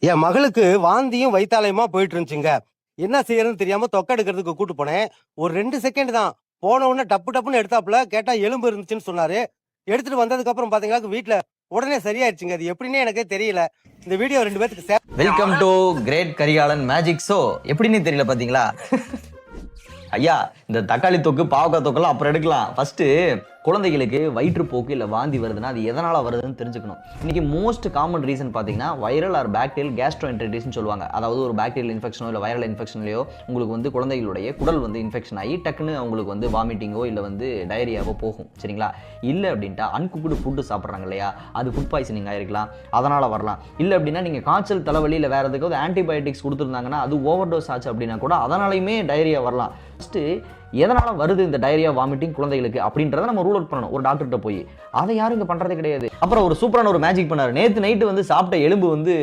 என் மகளுக்கு வாந்தியும் வயித்தாலயமா போயிட்டு இருந்துச்சுங்க. என்ன செய்யறதுன்னு தெரியாம தொக்க எடுக்கிறதுக்கு கூட்டு போனேன். ஒரு 2 செகண்ட் தான். போன உடனே டப்பு டப்புன்னு எடுத்தாப்புல. கேட்டா எலும்பு இருந்துச்சுன்னு சொன்னாரு. எடுத்துட்டு வந்ததுக்கு அப்புறம் பாத்தீங்கன்னா வீட்டுல உடனே சரியாயிருச்சுங்க. அது எப்படின்னே எனக்கே தெரியல. இந்த வீடியோ 2 பேத்துக்கு welcome to great Karikalan magic show. எப்படின்னு தெரியல பாத்தீங்களா? ஐயா, இந்த தக்காளி தொக்கு பாவக்காய் தொக்கெல்லாம் அப்புறம் எடுக்கலாம். ஃபர்ஸ்ட் குழந்தைகளுக்கு வயிற்றுப்போக்கு இல்லை வாந்தி வருதுன்னா அது எதனால் வருதுன்னு தெரிஞ்சுக்கணும். இன்றைக்கி மோஸ்ட் காமன் ரீசன் பார்த்தீங்கன்னா வைரல் ஆர் பாக்டீரியல் கேஸ்ட்ரோஎன்டரைட்டிஸ்னு சொல்லுவாங்க. அதாவது ஒரு பாக்டீரியல் இன்ஃபெக்ஷனோ இல்லை வைரல் இன்ஃபெக்ஷன்லையோ உங்களுக்கு வந்து குழந்தைகளுடைய குடல் வந்து இன்ஃபெக்ஷன் ஆகி டக்குன்னு அவங்களுக்கு வந்து வாமிட்டிங்கோ இல்லை வந்து டயரியாவோ போகும். சரிங்களா? இல்லை அப்படின்ட்டா அன்குக்குடு ஃபுட்டு சாப்பிட்றாங்க இல்லையா, அது ஃபுட் பாய்சனிங் ஆகிருக்கலாம், அதனால் வரலாம். இல்லை அப்படின்னா நீங்கள் காய்ச்சல் தலைவலி இல்லை வேறு எதுக்காவது ஆன்டிபயோட்டிக்ஸ் கொடுத்துருந்தாங்கன்னா அது ஓவர் டோஸ் ஆச்சு அப்படின்னா கூட அதனாலையுமே டயரியா வரலாம். ஃபஸ்ட்டு எதனால வருது இந்த டயரியா வாமிட்டிங் குழந்தைகளுக்கு அப்படின்றத நம்ம ரூல் அவுட் பண்ணணும் ஒரு டாக்டர்கிட்ட போய். அதை யாரும் இங்கே பண்ணுறது கிடையாது. அப்புறம் ஒரு சூப்பரான ஒரு மேஜிக் பண்ணார். நேற்று நைட்டு வந்து சாப்பிட்ட எலும்பு வந்து